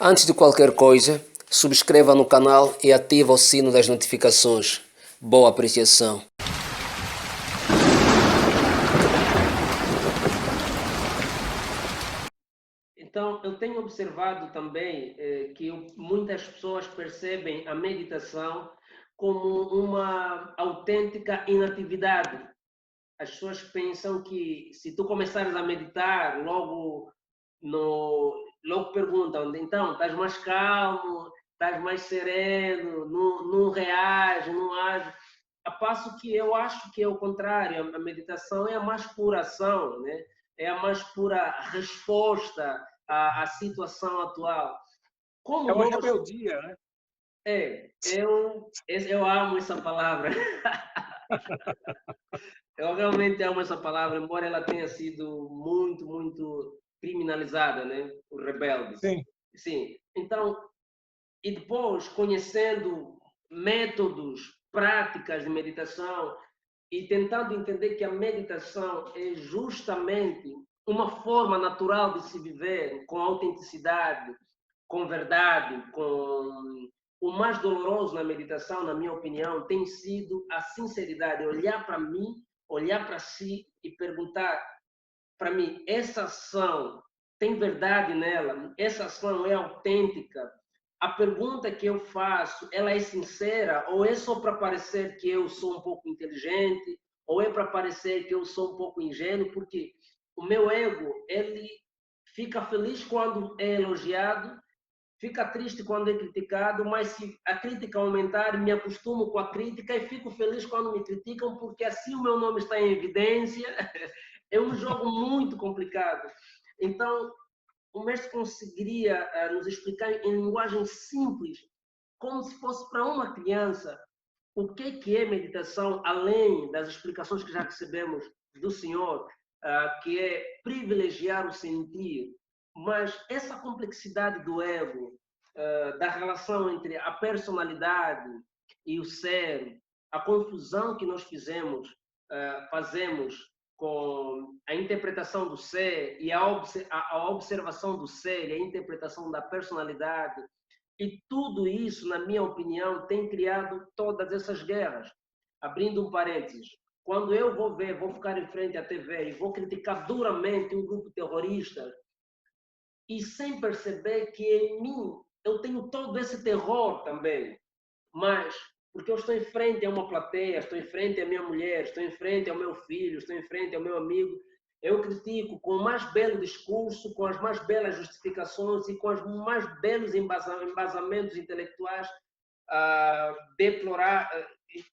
Antes de qualquer coisa, subscreva no canal e ative o sino das notificações. Boa apreciação. Então, eu tenho observado também que muitas pessoas percebem a meditação como uma autêntica inatividade. As pessoas pensam que se tu começares a meditar, logo perguntam, então, estás mais calmo, estás mais sereno, não reage, não age. A passo que eu acho que é o contrário, a meditação é a mais pura ação, né? É a mais pura resposta à situação atual. É Como uma nós. rebeldia, né? Eu amo essa palavra. Eu realmente amo essa palavra, embora ela tenha sido muito, muito criminalizada, né? O rebelde. Sim. Sim. Então, e depois, conhecendo métodos, práticas de meditação e tentando entender que a meditação é justamente uma forma natural de se viver com autenticidade, com verdade, com o mais doloroso na meditação, na minha opinião, tem sido a sinceridade, olhar para mim, olhar para si e perguntar para mim, essa ação tem verdade nela? Essa ação é autêntica? A pergunta que eu faço, ela é sincera ou é só para parecer que eu sou um pouco inteligente ou é para parecer que eu sou um pouco ingênuo? Porque o meu ego, ele fica feliz quando é elogiado, fica triste quando é criticado, mas se a crítica aumentar, me acostumo com a crítica e fico feliz quando me criticam, porque assim o meu nome está em evidência. É um jogo muito complicado. Então, o mestre conseguiria nos explicar em linguagem simples, como se fosse para uma criança, o que é meditação, além das explicações que já recebemos do Senhor, que é privilegiar o sentir, mas essa complexidade do ego, da relação entre a personalidade e o ser, a confusão que nós fazemos com a interpretação do ser e a observação do ser e a interpretação da personalidade, e tudo isso, na minha opinião, tem criado todas essas guerras. Abrindo um parênteses, quando eu vou ficar em frente à TV e vou criticar duramente um grupo terrorista, e sem perceber que em mim eu tenho todo esse terror também, mas porque eu estou em frente a uma plateia, estou em frente à minha mulher, estou em frente ao meu filho, estou em frente ao meu amigo, eu critico com o mais belo discurso, com as mais belas justificações e com os mais belos embasamentos intelectuais, deplorar,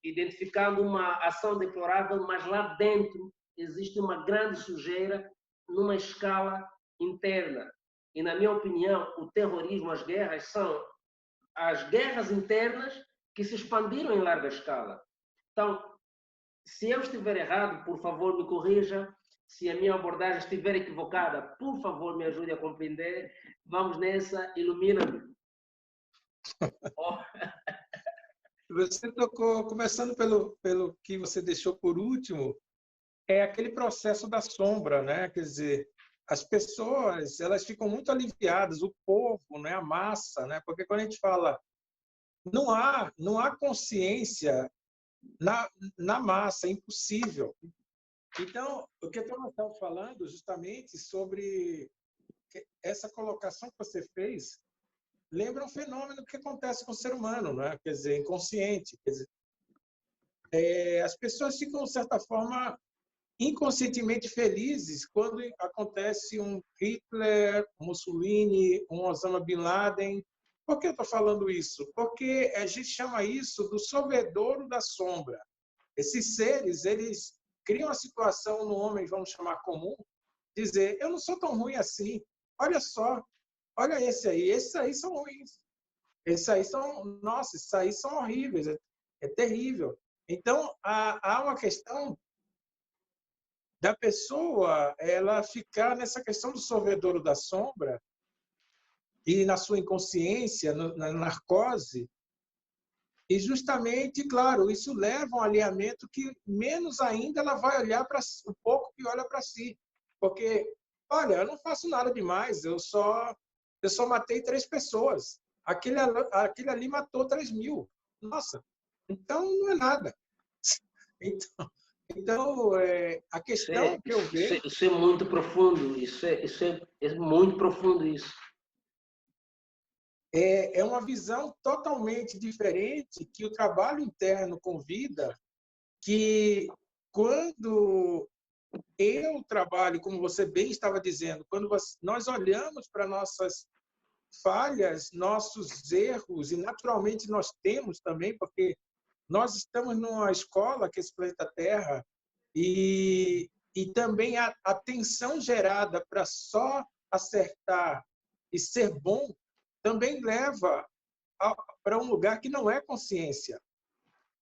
identificando uma ação deplorável, mas lá dentro existe uma grande sujeira numa escala interna. E, na minha opinião, o terrorismo, as guerras, são as guerras internas que se expandiram em larga escala. Então, se eu estiver errado, por favor, me corrija. Se a minha abordagem estiver equivocada, por favor, me ajude a compreender. Vamos nessa, ilumina-me. Oh. Você tocou, começando pelo que você deixou por último, é aquele processo da sombra, né? Quer dizer, as pessoas, elas ficam muito aliviadas, o povo, né? A massa, né? Porque quando a gente fala, não há consciência na massa, é impossível. Então, o que nós estamos falando justamente sobre essa colocação que você fez, lembra um fenômeno que acontece com o ser humano, né? Quer dizer, inconsciente. Quer dizer, as pessoas ficam, de certa forma, inconscientemente felizes quando acontece um Hitler, um Mussolini, um Osama Bin Laden. Por que eu estou falando isso? Porque a gente chama isso do sorvedouro da sombra. Esses seres, eles criam a situação no homem, vamos chamar comum, dizer, eu não sou tão ruim assim, olha só, olha esses aí são ruins, esses aí são, nossa, esses aí são horríveis, é terrível. Então, há uma questão da pessoa ela ficar nessa questão do sorvedouro da sombra e na sua inconsciência, na narcose, e justamente, claro, isso leva a um alinhamento que menos ainda ela vai olhar para o pouco que olha para si. Porque, olha, eu não faço nada demais, eu só eu só matei 3 pessoas. Aquele ali matou 3.000. Nossa, então não é nada. Então, a questão que eu vejo... Isso é muito profundo, é muito profundo isso. É uma visão totalmente diferente que o trabalho interno convida, que quando eu trabalho, como você bem estava dizendo, quando nós olhamos para nossas falhas, nossos erros, e naturalmente nós temos também, porque nós estamos numa escola, que é esse planeta Terra, e também a tensão gerada para só acertar e ser bom também leva para um lugar que não é consciência.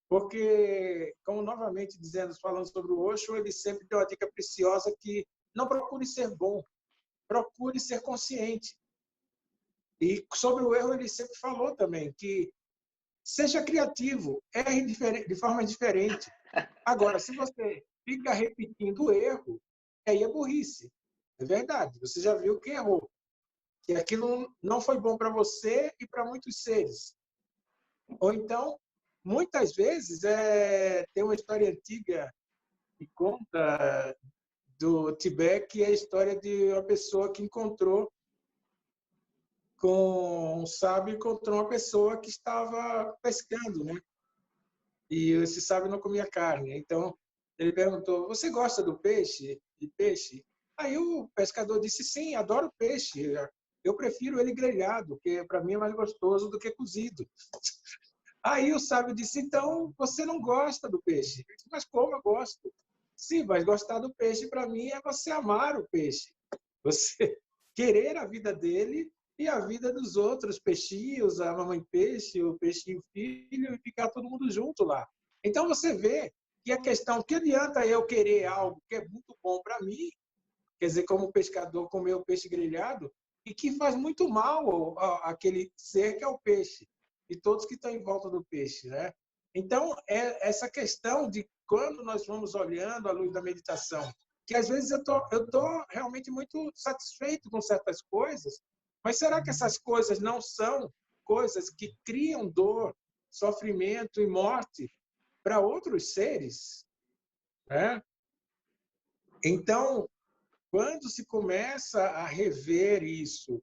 Porque, como novamente dizendo, falando sobre o Osho, ele sempre deu uma dica preciosa que não procure ser bom, procure ser consciente. E sobre o erro ele sempre falou também que seja criativo, erre de forma diferente. Agora, se você fica repetindo o erro, aí é burrice. É verdade, você já viu que errou. Que aquilo não foi bom para você e para muitos seres. Ou então, muitas vezes, tem uma história antiga que conta do Tibete, que é a história de uma pessoa que encontrou com um sábio, encontrou uma pessoa que estava pescando, né? E esse sábio não comia carne. Então, ele perguntou, você gosta do peixe? De peixe? Aí o pescador disse, sim, adoro peixe. Eu prefiro ele grelhado, porque para mim é mais gostoso do que cozido. Aí o sábio disse, então você não gosta do peixe. Disse, mas como eu gosto? Sim, mas gostar do peixe para mim é você amar o peixe. Você querer a vida dele e a vida dos outros peixinhos, a mamãe peixe, o peixinho filho, e ficar todo mundo junto lá. Então você vê que a questão, que adianta eu querer algo que é muito bom para mim, quer dizer, como pescador comer o peixe grelhado, e que faz muito mal àquele ser que é o peixe, e todos que estão em volta do peixe, né? Então, essa questão de quando nós vamos olhando à luz da meditação, que às vezes eu tô realmente muito satisfeito com certas coisas, mas será que essas coisas não são coisas que criam dor, sofrimento e morte para outros seres, né? Então, quando se começa a rever isso,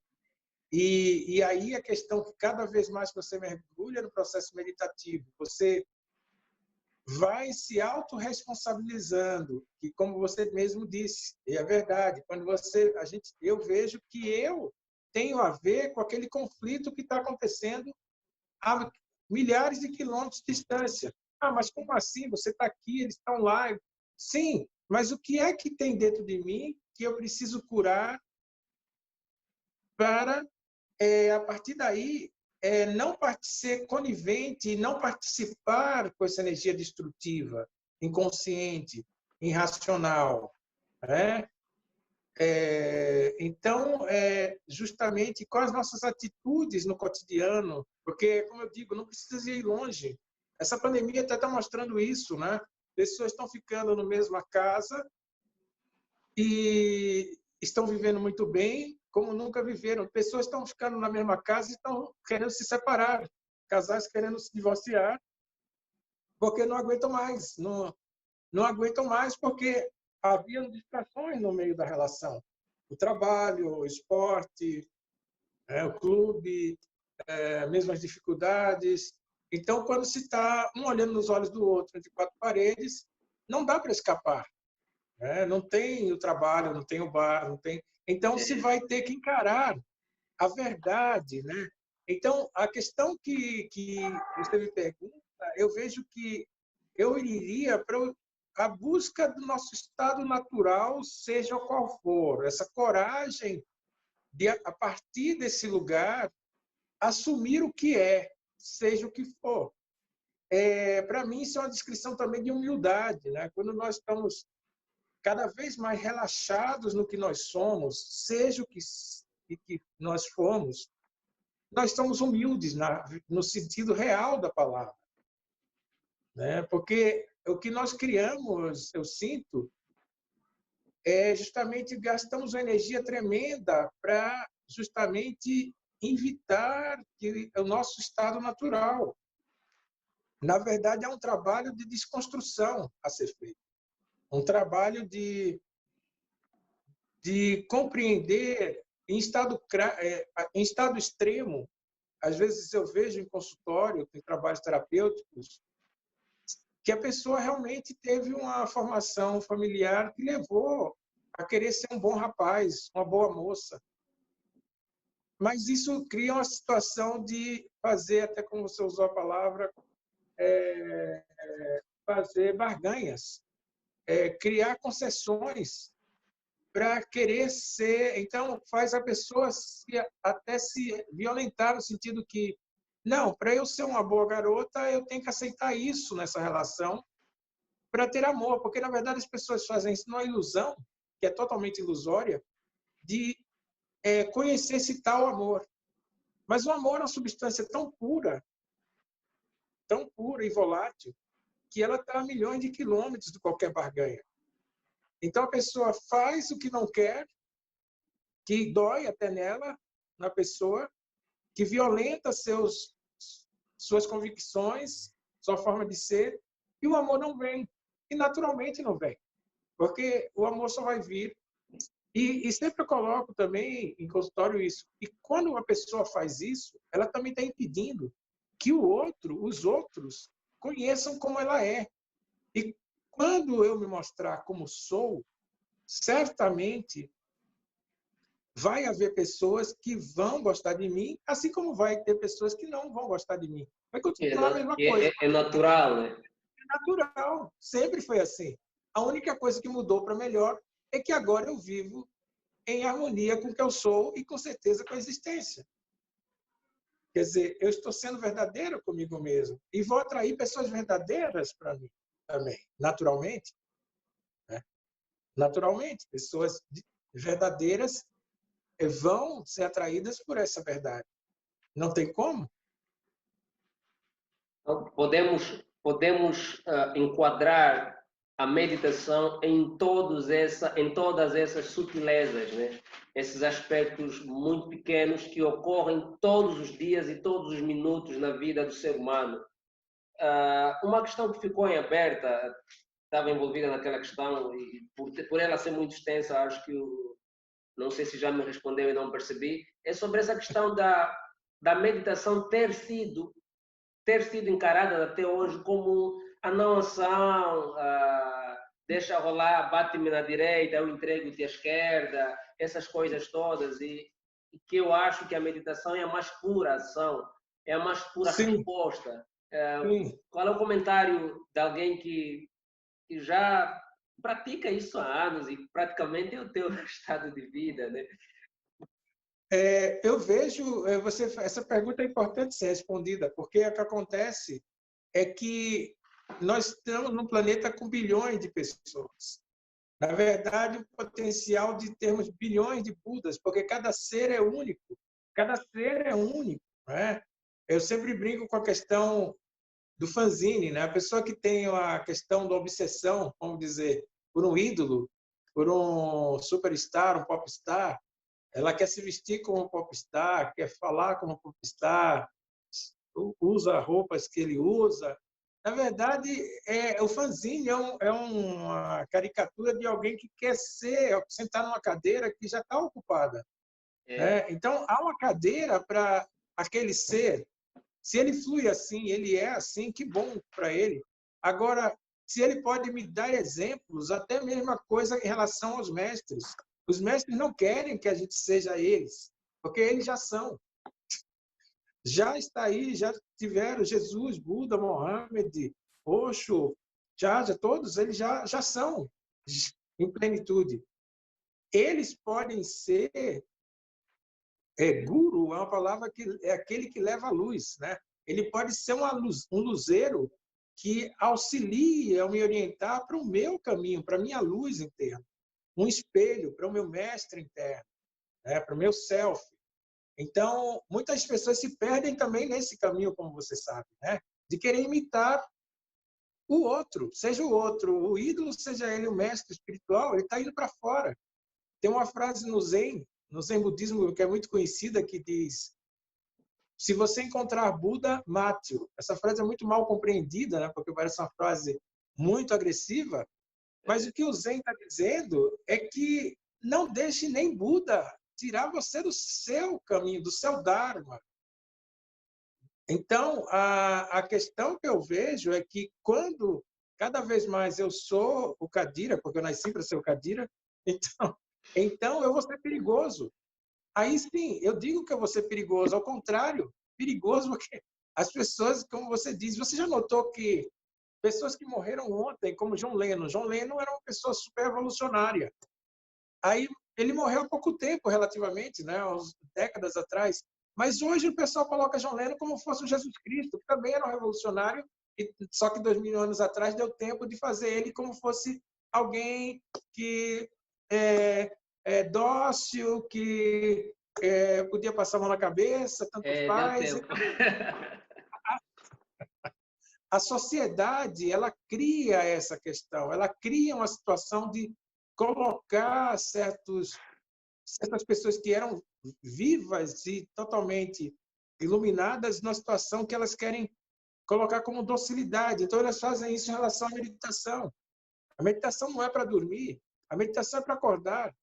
e aí a questão que cada vez mais você mergulha no processo meditativo, você vai se autorresponsabilizando, que como você mesmo disse, e é verdade, quando eu vejo que eu tenho a ver com aquele conflito que está acontecendo a milhares de quilômetros de distância. Ah, mas como assim? Você está aqui, eles estão lá. Sim, mas o que é que tem dentro de mim que eu preciso curar para, a partir daí, não ser conivente e não participar com essa energia destrutiva, inconsciente, irracional, né? Então, justamente, quais as nossas atitudes no cotidiano, porque, como eu digo, não precisa ir longe. Essa pandemia até está mostrando isso, né? Pessoas estão ficando na mesma casa e estão vivendo muito bem, como nunca viveram. Pessoas estão ficando na mesma casa e estão querendo se separar. Casais querendo se divorciar porque não aguentam mais. Não aguentam mais porque havia distrações no meio da relação. O trabalho, o esporte, o clube, mesmas dificuldades. Então, quando se está um olhando nos olhos do outro, entre 4 paredes, não dá para escapar. Não tem o trabalho, não tem o bar, não tem. Então, se vai ter que encarar a verdade, né? Então, a questão que você me pergunta, eu vejo que eu iria para a busca do nosso estado natural, seja qual for, essa coragem de, a partir desse lugar, assumir o que é, seja o que for. Para mim, isso é uma descrição também de humildade, né? Quando nós estamos cada vez mais relaxados no que nós somos, seja o que nós formos, nós somos humildes no sentido real da palavra, né? Porque o que nós criamos, eu sinto, justamente gastamos uma energia tremenda para justamente evitar que o nosso estado natural. Na verdade, é um trabalho de desconstrução a ser feito. Um trabalho de compreender em estado extremo. Às vezes eu vejo em consultório, em trabalhos terapêuticos, que a pessoa realmente teve uma formação familiar que levou a querer ser um bom rapaz, uma boa moça. Mas isso cria uma situação de fazer, até como você usou a palavra, fazer barganhas, criar concessões para querer ser. Então, faz a pessoa até se violentar, no sentido que, não, para eu ser uma boa garota, eu tenho que aceitar isso nessa relação para ter amor, porque, na verdade, as pessoas fazem isso numa ilusão, que é totalmente ilusória, de conhecer esse tal amor. Mas o amor é uma substância tão pura e volátil, que ela está a milhões de quilômetros de qualquer barganha. Então, a pessoa faz o que não quer, que dói até nela, na pessoa, que violenta suas convicções, sua forma de ser, e o amor não vem. E naturalmente não vem, porque o amor só vai vir. E sempre eu coloco também em consultório isso. E quando uma pessoa faz isso, ela também está impedindo que os outros, conheçam como ela é. E quando eu me mostrar como sou, certamente vai haver pessoas que vão gostar de mim, assim como vai ter pessoas que não vão gostar de mim. Vai continuar a mesma coisa. É natural, né? É natural, sempre foi assim. A única coisa que mudou para melhor é que agora eu vivo em harmonia com o que eu sou e, com certeza, com a existência. Quer dizer, eu estou sendo verdadeiro comigo mesmo e vou atrair pessoas verdadeiras para mim também, naturalmente. Né? Naturalmente, pessoas verdadeiras vão ser atraídas por essa verdade. Não tem como. Então, podemos enquadrar a meditação em todas essas sutilezas, né? Esses aspectos muito pequenos que ocorrem todos os dias e todos os minutos na vida do ser humano. Uma questão que ficou em aberta, estava envolvida naquela questão, e por ela ser muito extensa, acho que não sei se já me respondeu e não percebi, é sobre essa questão da meditação ter sido encarada até hoje como a não ação, deixa rolar, bate-me na direita, eu entrego-te à esquerda, essas coisas todas, e que eu acho que a meditação é a mais pura ação, é a mais pura Sim, resposta. sim. Qual é o comentário de alguém que já pratica isso há anos e praticamente é o teu estado de vida, né? Eu vejo, essa pergunta é importante ser respondida, porque o que acontece é que nós estamos num planeta com bilhões de pessoas. Na verdade, o potencial de termos bilhões de Budas, porque cada ser é único. Cada ser é único. Né? Eu sempre brinco com a questão do fanzine. Né? A pessoa que tem a questão da obsessão, vamos dizer, por um ídolo, por um superstar, um popstar, ela quer se vestir como um popstar, quer falar como um popstar, usa roupas que ele usa. Na verdade, o fanzine é uma caricatura de alguém que quer sentar numa cadeira que já está ocupada. Né? Então, há uma cadeira para aquele ser. Se ele flui assim, ele é assim, que bom para ele. Agora, se ele pode me dar exemplos, até a mesma coisa em relação aos mestres. Os mestres não querem que a gente seja eles, porque eles já são. Já está aí, já tiveram Jesus, Buda, Mohammed, Osho, já todos eles já são em plenitude. Eles podem ser guru, é uma palavra que é aquele que leva a luz, né? Ele pode ser um luzeiro que auxilia a me orientar para o meu caminho, para a minha luz interna, um espelho para o meu mestre interno, né? Para o meu self. Então, muitas pessoas se perdem também nesse caminho, como você sabe, né? De querer imitar o outro, seja o outro, o ídolo, seja ele o mestre espiritual, ele está indo para fora. Tem uma frase no Zen no Zen budismo, que é muito conhecida, que diz: se você encontrar Buda, mate-o. Essa frase é muito mal compreendida, né? Porque parece uma frase muito agressiva, mas o que o Zen está dizendo é que não deixe nem Buda tirar você do seu caminho, do seu Dharma. Então, a questão que eu vejo é que quando cada vez mais eu sou o Kadira, porque eu nasci para ser o Kadira, então eu vou ser perigoso. Aí sim, eu digo que eu vou ser perigoso, ao contrário, perigoso porque as pessoas, como você diz, você já notou que pessoas que morreram ontem, como John Lennon era uma pessoa super evolucionária. Aí ele morreu há pouco tempo, relativamente, né, uns décadas atrás. Mas hoje o pessoal coloca John Lennon como se fosse o Jesus Cristo, que também era um revolucionário, só que 2000 anos atrás deu tempo de fazer ele como fosse alguém que é dócil, que podia passar a mão na cabeça, tanto Deu faz. tempo. A sociedade, ela cria essa questão, ela cria uma situação de colocar certas pessoas que eram vivas e totalmente iluminadas numa situação que elas querem colocar como docilidade. Então, elas fazem isso em relação à meditação. A meditação não é para dormir, a meditação é para acordar.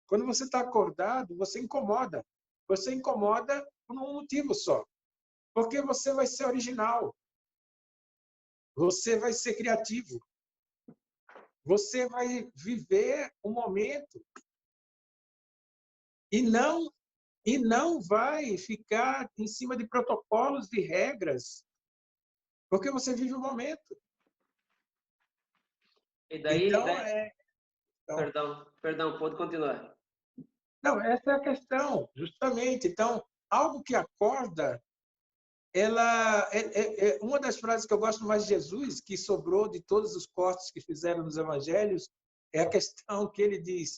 Quando você está acordado, você incomoda. Você incomoda por um motivo só. Porque você vai ser original. Você vai ser criativo. Você vai viver o momento. E não vai ficar em cima de protocolos e regras, porque você vive o momento. E daí, Então, então, perdão, pode continuar. não, essa é a questão, justamente. Então, algo que acorda, ela é uma das frases que eu gosto mais de Jesus, que sobrou de todos os cortes que fizeram nos evangelhos, é a questão que ele diz: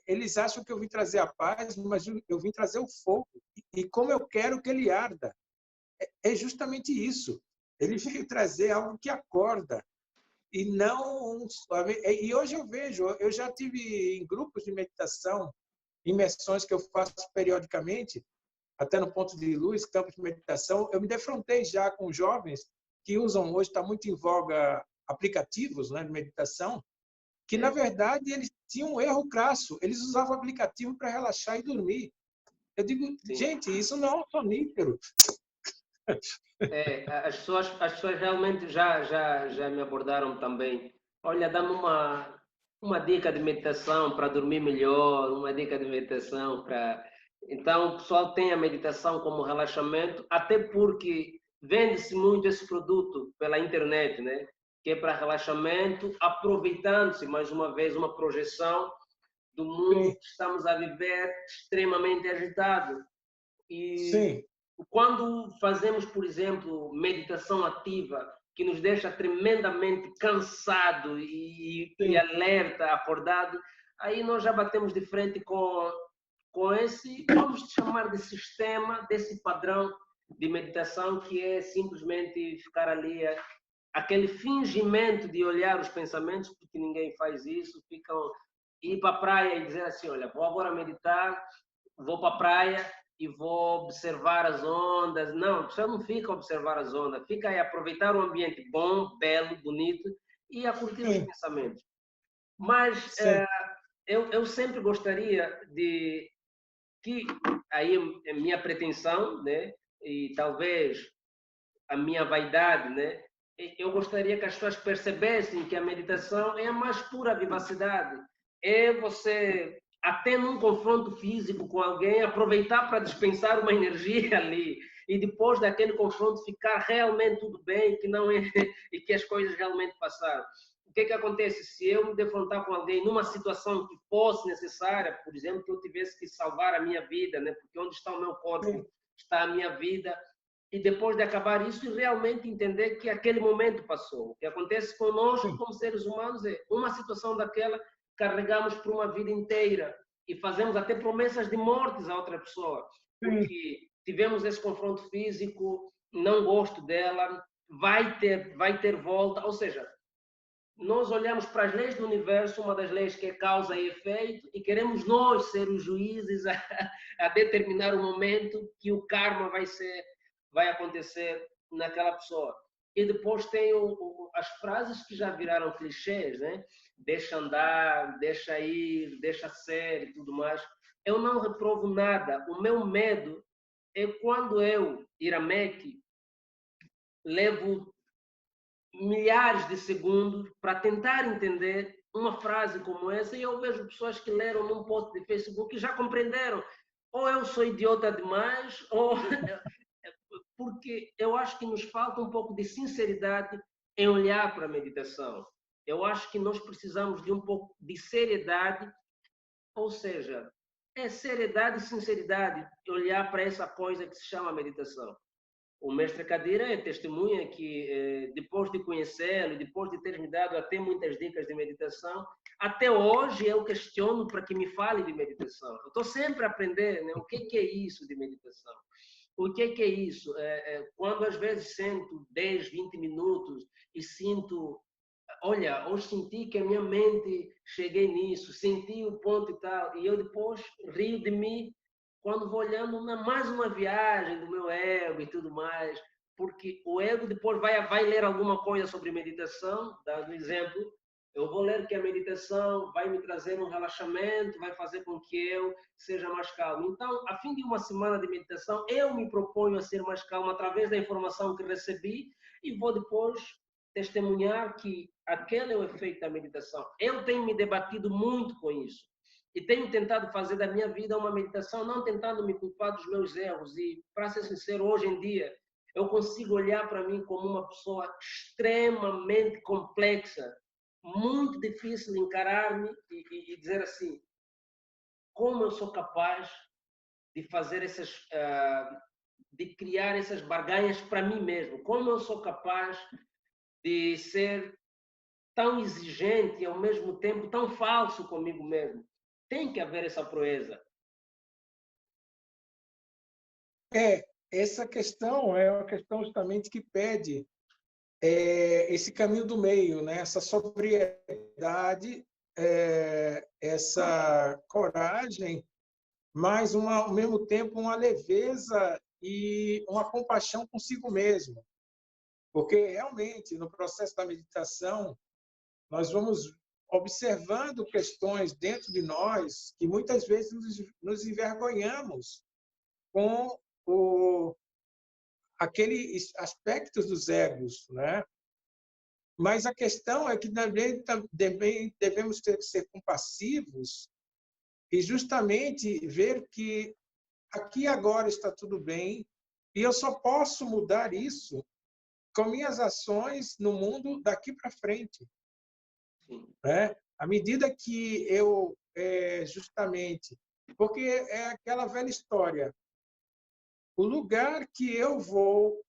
eles acham que eu vim trazer a paz, mas eu vim trazer o fogo. E como eu quero que ele arda. É justamente isso. Ele veio trazer algo que acorda. E não. E hoje eu vejo, eu já tive em grupos de meditação, imersões que eu faço periodicamente, até no Ponto de Luz, campos de meditação, eu me defrontei já com jovens que usam, hoje está muito em voga, aplicativos, né, de meditação, que, na verdade, eles tinham um erro crasso. Eles usavam o aplicativo para relaxar e dormir. Eu digo, Sim. gente, isso não é um sonífero. As pessoas realmente já me abordaram também. Olha, dá-me uma dica de meditação para dormir melhor, uma dica de meditação para. Então, o pessoal tem a meditação como relaxamento, até porque vende-se muito esse produto pela internet, né? Que é para relaxamento, aproveitando-se, mais uma vez, uma projeção do mundo Sim, que estamos a viver extremamente agitado. E sim. quando fazemos, por exemplo, meditação ativa, que nos deixa tremendamente cansado e Sim. alerta, acordado, aí nós já batemos de frente com esse, vamos chamar de sistema, desse padrão de meditação que é simplesmente ficar ali, aquele fingimento de olhar os pensamentos, porque ninguém faz isso, ficam ir para a praia e dizer assim, olha, vou agora meditar, vou para a praia e vou observar as ondas. Não, você não fica a observar as ondas, fica aí a aproveitar o ambiente bom, belo, bonito e a curtir os Sim, pensamentos. Mas sim, eu sempre gostaria de que, aí é minha pretensão, né, e talvez a minha vaidade, né, eu gostaria que as pessoas percebessem que a meditação é a mais pura vivacidade. É você, até num confronto físico com alguém, aproveitar para dispensar uma energia ali e depois daquele confronto ficar realmente tudo bem, que não é, e que as coisas realmente passaram. O que acontece se eu me defrontar com alguém numa situação que fosse necessária, por exemplo, que eu tivesse que salvar a minha vida, né? Porque onde está o meu corpo sim, está a minha vida, e depois de acabar isso, e realmente entender que aquele momento passou. O que acontece conosco, sim, como seres humanos, é uma situação daquela, carregamos por uma vida inteira e fazemos até promessas de mortes a outra pessoa, sim, porque tivemos esse confronto físico, não gosto dela, vai ter volta, ou seja, nós olhamos para as leis do universo, uma das leis que é causa e efeito, e queremos nós ser os juízes a determinar o momento que o karma vai acontecer naquela pessoa. E depois tem as frases que já viraram clichês, né? Deixa andar, deixa ir, deixa ser e tudo mais. Eu não reprovo nada. O meu medo é quando eu, Irameque, levo milhares de segundos para tentar entender uma frase como essa, e eu vejo pessoas que leram num post de Facebook e já compreenderam. Ou eu sou idiota demais, ou porque eu acho que nos falta um pouco de sinceridade em olhar para a meditação. Eu acho que nós precisamos de um pouco de seriedade, ou seja, é seriedade e sinceridade olhar para essa coisa que se chama meditação. O mestre Kadira é testemunha que, depois de conhecê-lo, depois de ter me dado até muitas dicas de meditação, até hoje eu questiono para que me fale de meditação. Eu estou sempre a aprender, né? O que é isso de meditação. O que é isso? Quando às vezes sento 10, 20 minutos e sinto, olha, hoje senti que a minha mente cheguei nisso, senti o ponto e tal, e eu depois rio de mim quando vou olhando mais uma viagem do meu ego e tudo mais, porque o ego depois vai ler alguma coisa sobre meditação, dando exemplo, eu vou ler que a meditação vai me trazer um relaxamento, vai fazer com que eu seja mais calmo. Então, a fim de uma semana de meditação, eu me proponho a ser mais calmo através da informação que recebi e vou depois testemunhar que aquele é o efeito da meditação. Eu tenho me debatido muito com isso. E tenho tentado fazer da minha vida uma meditação, não tentando me culpar dos meus erros. E, para ser sincero, hoje em dia, eu consigo olhar para mim como uma pessoa extremamente complexa, muito difícil de encarar-me e dizer assim, como eu sou capaz de fazer de criar essas barganhas para mim mesmo, como eu sou capaz de ser tão exigente e ao mesmo tempo tão falso comigo mesmo. Tem que haver essa proeza. Essa questão é uma questão justamente que pede esse caminho do meio, né? Essa sobriedade, essa coragem, mas ao mesmo tempo uma leveza e uma compaixão consigo mesmo. Porque realmente no processo da meditação nós vamos observando questões dentro de nós que muitas vezes nos envergonhamos com aqueles aspectos dos egos, né? Mas a questão é que também devemos ser compassivos e justamente ver que aqui agora está tudo bem e eu só posso mudar isso com minhas ações no mundo daqui para frente. Né? À medida que eu, justamente, porque é aquela velha história, o lugar que eu vou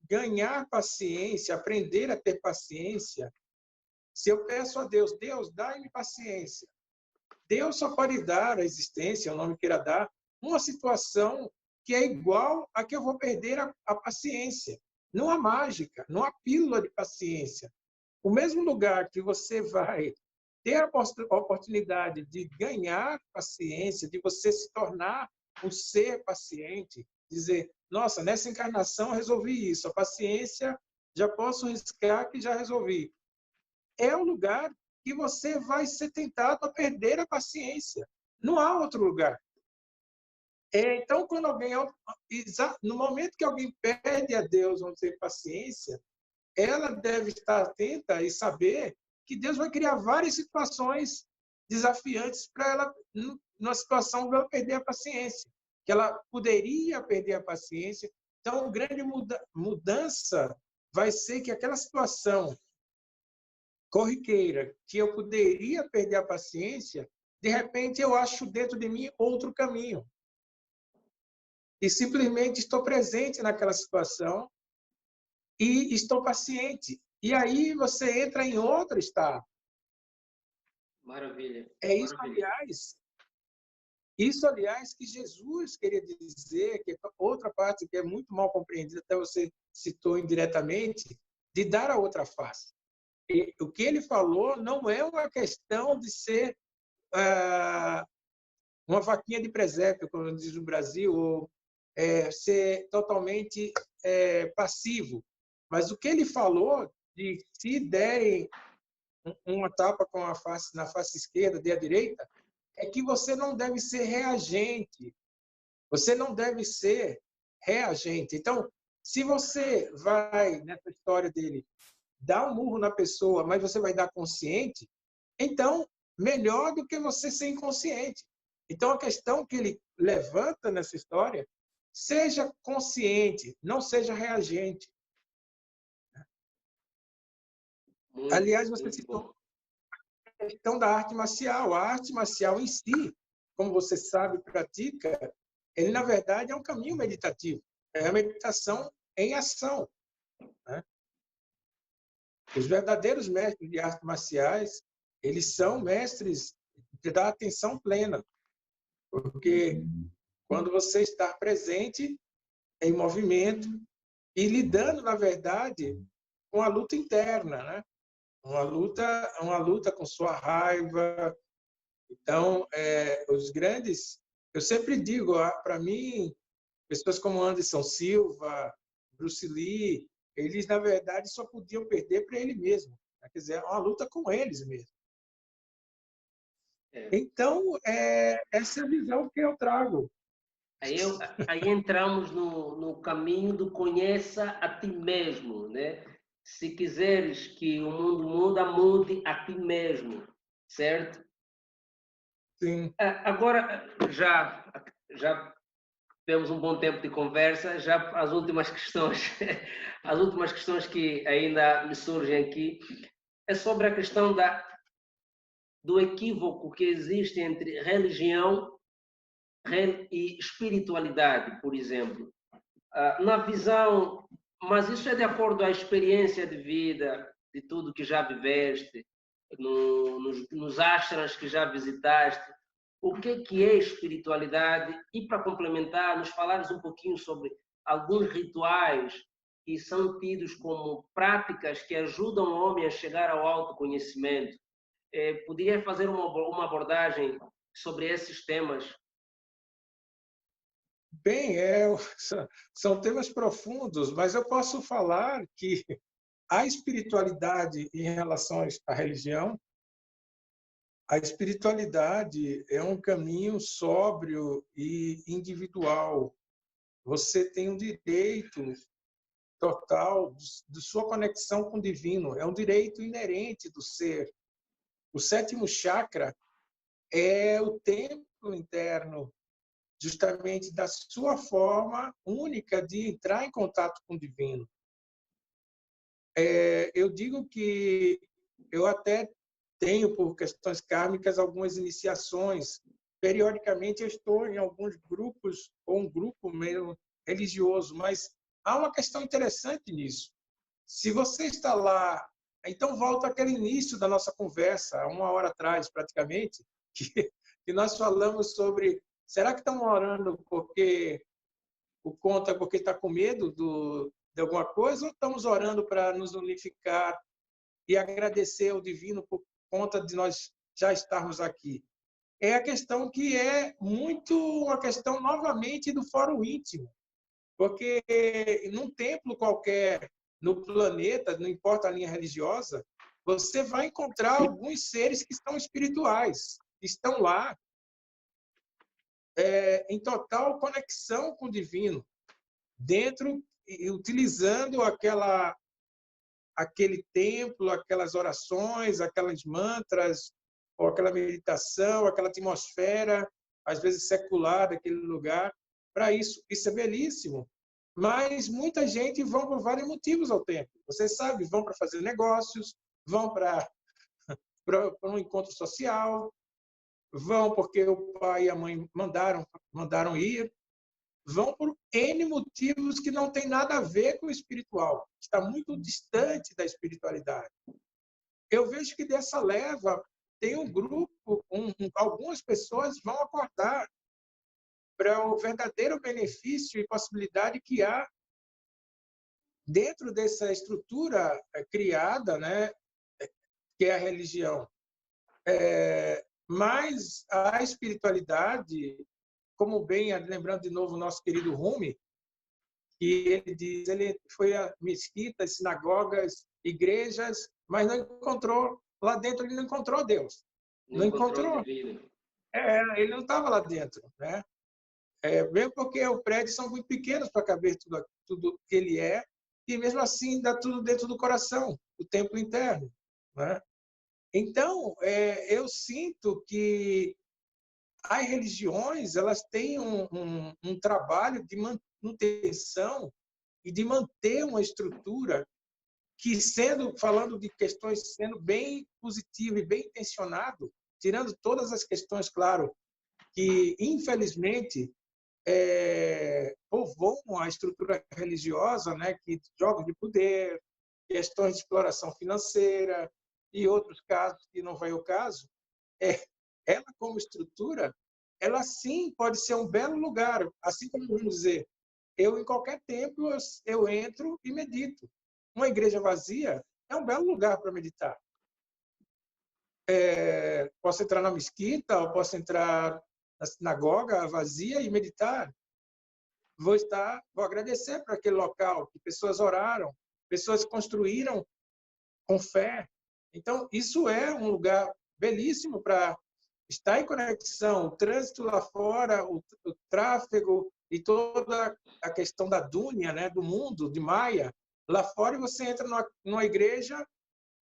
ganhar paciência, aprender a ter paciência, se eu peço a Deus, Deus, dá-me paciência. Deus só pode dar a existência, o nome queira dar, uma situação que é igual a que eu vou perder a paciência. Não há mágica, não há pílula de paciência. O mesmo lugar que você vai ter a oportunidade de ganhar paciência, de você se tornar um ser paciente, dizer, nossa, nessa encarnação eu resolvi isso, a paciência já posso riscar que já resolvi. É o lugar que você vai ser tentado a perder a paciência. Não há outro lugar. Então, quando alguém, no momento que alguém pede a Deus, vamos dizer, paciência, ela deve estar atenta e saber que Deus vai criar várias situações desafiantes para ela, numa situação de ela perder a paciência, que ela poderia perder a paciência. Então, a grande mudança vai ser que aquela situação corriqueira, que eu poderia perder a paciência, de repente eu acho dentro de mim outro caminho. E simplesmente estou presente naquela situação e estou paciente. E aí você entra em outro estado. Maravilha. É isso, aliás, que Jesus queria dizer, que é outra parte que é muito mal compreendida, até você citou indiretamente, de dar a outra face. E o que ele falou não é uma questão de ser uma vaquinha de presépio, como diz no Brasil, ou ser totalmente passivo. Mas o que ele falou de se derem uma tapa com a face, na face esquerda, dê à direita, é que você não deve ser reagente. Você não deve ser reagente. Então, se você vai, nessa história dele, dar um murro na pessoa, mas você vai dar consciente, então, melhor do que você ser inconsciente. Então, a questão que ele levanta nessa história, seja consciente, não seja reagente. Aliás, você muito bom. citou a questão da arte marcial. A arte marcial em si, como você sabe, pratica, ele, na verdade, é um caminho meditativo. É a meditação em ação, né? Os verdadeiros mestres de artes marciais, eles são mestres da atenção plena, porque quando você está presente em movimento e lidando, na verdade, com a luta interna, né? Uma luta com sua raiva. Então, os grandes, eu sempre digo, para mim, pessoas como Anderson Silva, Bruce Lee, eles, na verdade, só podiam perder para ele mesmo. Quer dizer, é uma luta com eles mesmo. É. Então, essa é a visão que eu trago. Aí entramos no caminho do conheça a ti mesmo, né? Se quiseres que o mundo mude a ti mesmo, certo? Sim. Agora, já temos um bom tempo de conversa, já as últimas questões, as últimas questões que ainda me surgem aqui é sobre a questão do equívoco que existe entre religião e espiritualidade, por exemplo. Na visão, mas isso é de acordo à experiência de vida, de tudo que já viveste, nos ashras que já visitaste, o que é espiritualidade? E para complementar, nos falares um pouquinho sobre alguns rituais que são tidos como práticas que ajudam o homem a chegar ao autoconhecimento. Poderia fazer uma abordagem sobre esses temas? Bem, são temas profundos, mas eu posso falar que a espiritualidade em relação à religião, a espiritualidade é um caminho sóbrio e individual. Você tem um direito total de sua conexão com o divino, é um direito inerente do ser. O sétimo chakra é o templo interno, justamente da sua forma única de entrar em contato com o divino. Eu digo que eu até tenho, por questões kármicas, algumas iniciações. Periodicamente eu estou em alguns grupos, ou um grupo meio religioso, mas há uma questão interessante nisso. Se você está lá, então volta àquele início da nossa conversa, 1 hora atrás, praticamente, que nós falamos sobre, será que estamos orando porque o conta porque está com medo de alguma coisa, ou estamos orando para nos unificar e agradecer ao divino por conta de nós já estarmos aqui? É a questão que é muito uma questão, novamente, do fórum íntimo. Porque num templo qualquer, no planeta, não importa a linha religiosa, você vai encontrar alguns seres que são espirituais, que estão lá em total conexão com o divino, dentro e utilizando aquele templo, aquelas orações, aquelas mantras, ou aquela meditação, aquela atmosfera, às vezes secular daquele lugar, para isso. Isso é belíssimo. Mas muita gente vão por vários motivos ao templo. Você sabe, vão para fazer negócios, vão para um encontro social, vão porque o pai e a mãe mandaram ir, vão por N motivos que não tem nada a ver com o espiritual, está muito distante da espiritualidade. Eu vejo que dessa leva tem um grupo, algumas pessoas vão acordar para o verdadeiro benefício e possibilidade que há dentro dessa estrutura criada, né, que é a religião. Mas a espiritualidade, como bem, lembrando de novo o nosso querido Rumi, que ele diz, ele foi a mesquitas, sinagogas, igrejas, mas não encontrou, lá dentro ele não encontrou Deus. Não Não encontrou encontrou. divino. Ele não estava lá dentro, né? Mesmo porque os prédios são muito pequenos para caber tudo que ele é, e mesmo assim dá tudo dentro do coração, do templo interno, né? Então, eu sinto que as religiões elas têm um trabalho de manutenção e de manter uma estrutura que, falando de questões sendo bem positivo e bem intencionado, tirando todas as questões, claro, que infelizmente povoam a estrutura religiosa, né, que jogos de poder, questões de exploração financeira e outros casos que não vai ao caso, ela como estrutura, ela sim pode ser um belo lugar, assim como vamos dizer, eu em qualquer templo eu entro e medito. Uma igreja vazia é um belo lugar para meditar. Posso entrar na mesquita, ou posso entrar na sinagoga vazia e meditar. Vou agradecer para aquele local que pessoas oraram, pessoas construíram com fé. Então, isso é um lugar belíssimo para estar em conexão. O trânsito lá fora, o tráfego e toda a questão da dúnia, né, do mundo, de Maia, lá fora, e você entra numa igreja,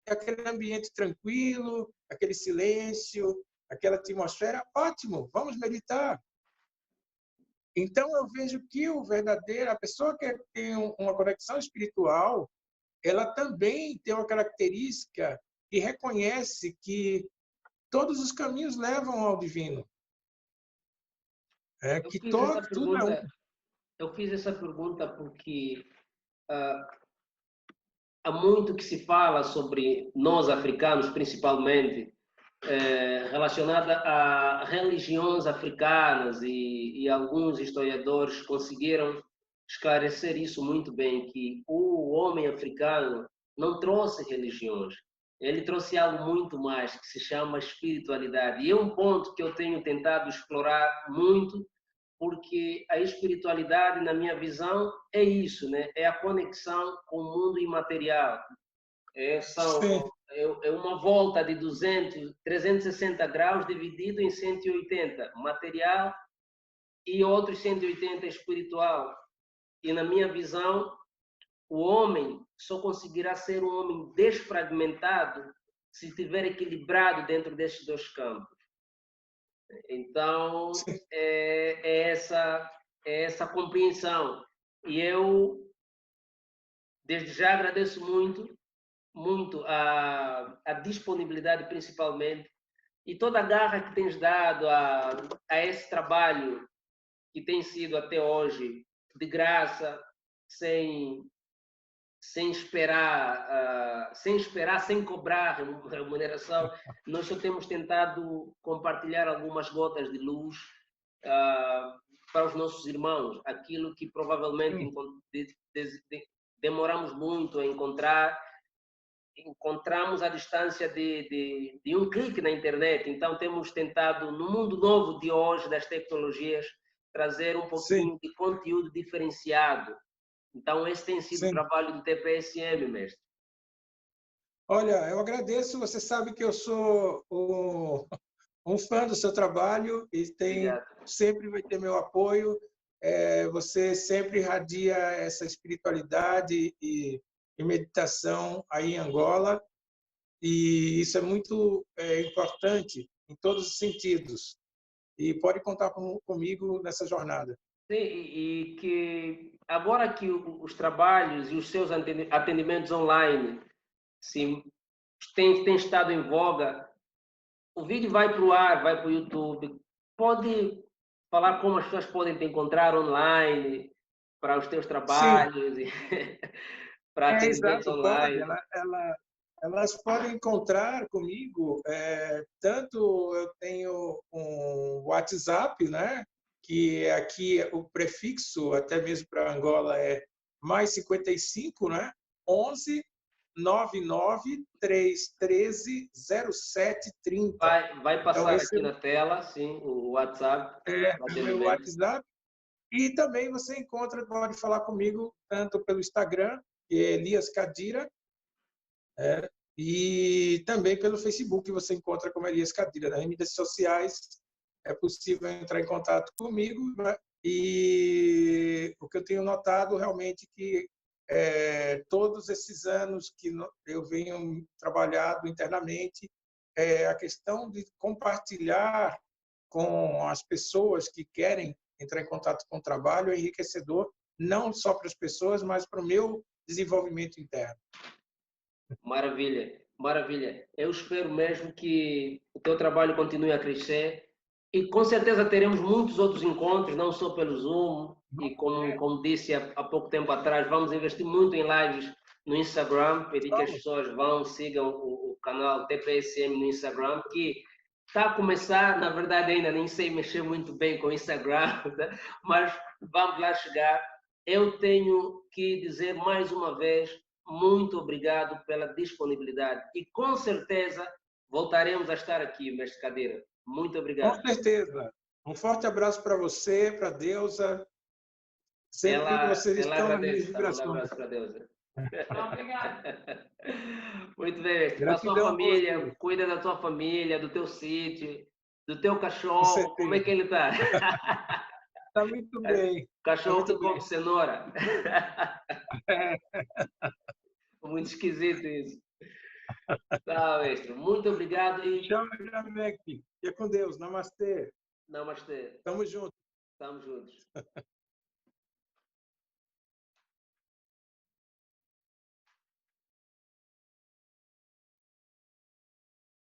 é aquele ambiente tranquilo, aquele silêncio, aquela atmosfera, ótimo, vamos meditar. Então, eu vejo que a pessoa que tem uma conexão espiritual, ela também tem uma característica que reconhece que todos os caminhos levam ao divino. Eu Que fiz essa tudo é um. pergunta, eu fiz essa pergunta porque há muito que se fala sobre nós africanos, principalmente, relacionada a religiões africanas e alguns historiadores conseguiram esclarecer isso muito bem, que o homem africano não trouxe religiões, ele trouxe algo muito mais, que se chama espiritualidade. E é um ponto que eu tenho tentado explorar muito, porque a espiritualidade, na minha visão, é isso, né? É a conexão com o mundo imaterial. É uma volta de 360 graus dividido em 180, material e outros 180 espiritual. E na minha visão, o homem só conseguirá ser um homem desfragmentado se estiver equilibrado dentro destes dois campos. Então, essa compreensão. E eu, desde já, agradeço muito a disponibilidade, principalmente, e toda a garra que tens dado a esse trabalho que tem sido até hoje de graça, sem esperar, sem cobrar remuneração. Nós só temos tentado compartilhar algumas gotas de luz para os nossos irmãos, aquilo que provavelmente demoramos muito a encontrar, encontramos à distância de um clique na internet. Então, temos tentado, no mundo novo de hoje, das tecnologias, trazer um pouquinho de conteúdo diferenciado. Então, esse tem sido o trabalho do TPSM, mestre. Olha, eu agradeço. Você sabe que eu sou um fã do seu trabalho e sempre vai ter meu apoio. Você sempre irradia essa espiritualidade e meditação aí em Angola, e isso é muito importante em todos os sentidos. E pode contar comigo nessa jornada. Sim, e que agora que os trabalhos e os seus atendimentos online têm estado em voga, o vídeo vai para o ar, vai para o YouTube. Pode falar como as pessoas podem te encontrar online para os teus trabalhos e para atendimentos Exato, pode. online? Elas podem encontrar comigo, tanto eu tenho um WhatsApp, né, que aqui o prefixo, até mesmo para Angola, é mais 55, né, 11 993130730. Vai Então, passar esse aqui na tela, sim, o WhatsApp. é o meu WhatsApp. E também você pode falar comigo tanto pelo Instagram, que é Elias Cadira, e também pelo Facebook, você encontra como Elias Cadira. Nas mídias sociais é possível entrar em contato comigo, né? E o que eu tenho notado realmente que todos esses anos que eu venho trabalhado internamente, a questão de compartilhar com as pessoas que querem entrar em contato com o trabalho é enriquecedor, não só para as pessoas, mas para o meu desenvolvimento interno. Maravilha, maravilha. Eu espero mesmo que o teu trabalho continue a crescer e com certeza teremos muitos outros encontros, não só pelo Zoom, e como disse há pouco tempo atrás, vamos investir muito em lives no Instagram, pedir que as pessoas sigam o canal TPSM no Instagram, que está a começar, na verdade ainda nem sei mexer muito bem com o Instagram, mas vamos lá chegar. Eu tenho que dizer mais uma vez, muito obrigado pela disponibilidade e com certeza voltaremos a estar aqui, mestre Cadeira. Muito obrigado. Com certeza. Um forte abraço para você, para a Deusa. Sempre que vocês estão nas minhas Manda um vibrações. abraço para Deusa. Obrigado. Muito bem, mestre. Para a sua Gratidão a família, você. cuida da tua família, do teu sítio, do teu cachorro. Como é que ele está? Está muito bem. Cachorro Tá que come cenoura. Muito esquisito isso. Tá, mestre. Muito obrigado e Tchau, Jamek. Fica com Deus. Namastê. namastê. Tamo junto. Estamos juntos.